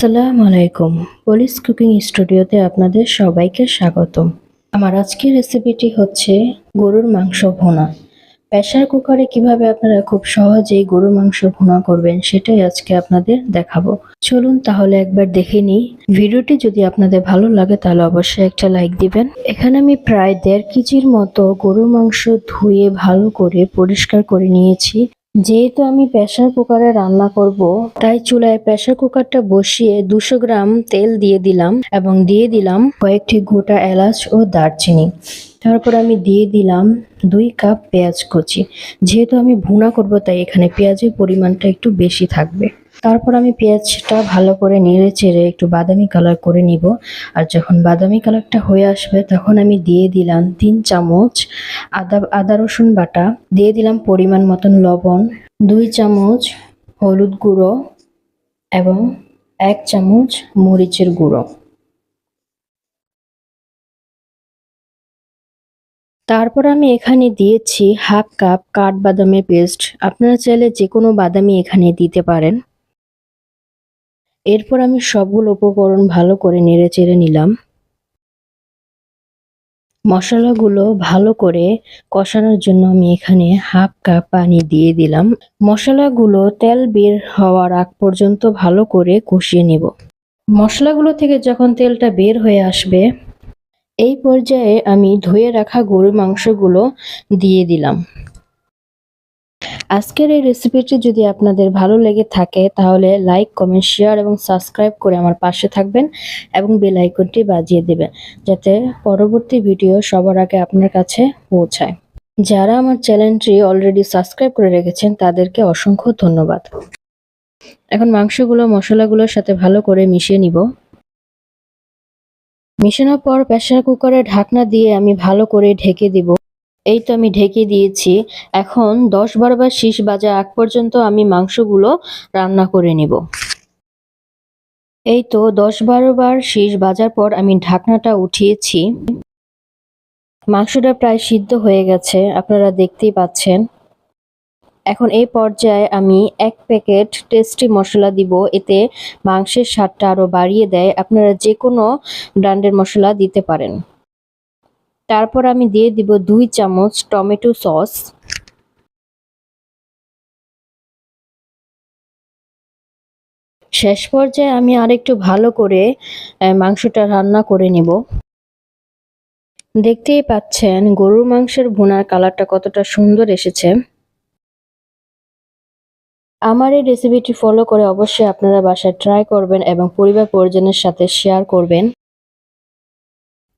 আসসালামু আলাইকুম। পলিস কুকিং স্টুডিওতে আপনাদের সবাইকে স্বাগতম। আমার আজকের রেসিপিটি হচ্ছে গরুর মাংস ভুনা। প্রেসার কুকারে কিভাবে আপনারা খুব সহজেই গরুর মাংস ভুনা করবেন সেটাই আজকে আপনাদের দেখাবো। চলুন তাহলে একবার দেখে নিই। ভিডিওটি যদি আপনাদের ভালো লাগে তাহলে অবশ্যই একটা লাইক দিবেন। এখানে আমি প্রায় 1.5 কেজির মতো গরুর মাংস ধুয়ে ভালো করে পরিষ্কার করে নিয়েছি। যেহেতু আমি প্রেসার কুকারে রান্না করব, তাই চুলায় প্রেসার কুকারটা বসিয়ে 200 গ্রাম তেল দিয়ে দিলাম এবং দিয়ে দিলাম কয়েকটি গোটা এলাচ ও দারচিনি। তারপর আমি দিয়ে দিলাম 2 কাপ পেঁয়াজ কুচি। যেহেতু আমি ভুনা করব তাই এখানে পেঁয়াজের পরিমাণটা একটু বেশি থাকবে। তারপর আমি পেঁয়াজটা ভালো করে নেড়ে চেড়ে একটু বাদামি কালার করে নিব। আর যখন বাদামি কালারটা হয়ে আসবে তখন আমি দিয়ে দিলাম 3 চামচ আদা রসুন বাটা, দিয়ে দিলাম পরিমাণ মতন লবণ, 2 চামচ হলুদ গুঁড়ো এবং 1 চামচ মরিচের গুঁড়ো। তারপর আমি এখানে দিয়েছি হাফ কাপ কাঠবাদামের পেস্ট। আপনারা চাইলে যে কোনো বাদামই এখানে দিতে পারেন। এরপর আমি সবগুলো উপকরণ ভালো করে নেড়েচেড়ে নিলাম। মশলাগুলো ভালো করে কষানোর জন্য আমি এখানে হাফ কাপ পানি দিয়ে দিলাম। মশলাগুলো তেল বের হওয়ার আগ পর্যন্ত ভালো করে কষিয়ে নিব। মশলাগুলো থেকে যখন তেলটা বের হয়ে আসবে, এই পর্যায়ে আমি ধুয়ে রাখা গরুর মাংসগুলো দিয়ে দিলাম। আজকের এই রেসিপিটি যদি আপনাদের ভালো লেগে থাকে তাহলে লাইক, কমেন্ট, শেয়ার এবং সাবস্ক্রাইব করে আমার পাশে থাকবেন এবং বেল আইকনটি বাজিয়ে দেবেন যাতে পরবর্তী ভিডিও সবার আগে আপনার কাছে পৌঁছায়। যারা আমার চ্যানেলটি অলরেডি সাবস্ক্রাইব করে রেখেছেন তাদেরকে অসংখ্য ধন্যবাদ। এখন মাংসগুলো মশলাগুলোর সাথে ভালো করে মিশিয়ে নিব। মিশানোর পর প্রেসার কুকারে ঢাকনা দিয়ে আমি ভালো করে ঢেকে দিব। এই তো আমি ঢেকে দিয়েছি। এখন 10-12 বার শিস বাজা আগ পর্যন্ত আমি মাংসগুলো রান্না করে নিব। এই তো 10-12 বার শিস বাজার পর আমি ঢাকনাটা উঠিয়েছি। মাংসটা প্রায় সিদ্ধ হয়ে গেছে, আপনারা দেখতেই পাচ্ছেন। এখন এই পর্যায়ে আমি 1 প্যাকেট টেস্টি মশলা দিব। এতে মাংসের স্বাদটা আরো বাড়িয়ে দেয়। আপনারা যে কোনো ব্র্যান্ডের মশলা দিতে পারেন। তারপর আমি দিয়ে দিব 2 চামচ টমেটো সস। শেষ পর্যায়ে আমি আরেকটু ভালো করে মাংসটা রান্না করে নিব। দেখতেই পাচ্ছেন গরুর মাংসের ভুনার কালারটা কতটা সুন্দর এসেছে। আমার এই রেসিপিটি ফলো করে অবশ্যই আপনারা বাসায় ট্রাই করবেন এবং পরিবার পরিজনের সাথে শেয়ার করবেন।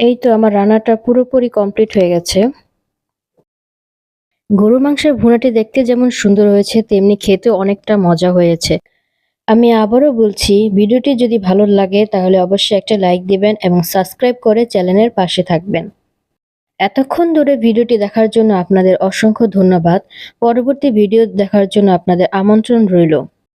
এই তো আমার রান্নাটা পুরোপুরি কমপ্লিট হয়ে গেছে। গরুর মাংসের ভুনাটি দেখতে যেমন সুন্দর হয়েছে তেমনি খেতেও অনেকটা মজা হয়েছে। আমি আবারও বলছি, ভিডিওটি যদি ভালো লাগে তাহলে অবশ্যই একটা লাইক দিবেন এবং সাবস্ক্রাইব করে চ্যানেলের পাশে থাকবেন। এতক্ষণ ধরে ভিডিওটি দেখার জন্য আপনাদের অসংখ্য ধন্যবাদ। পরবর্তী ভিডিও দেখার জন্য আপনাদের আমন্ত্রণ রইল।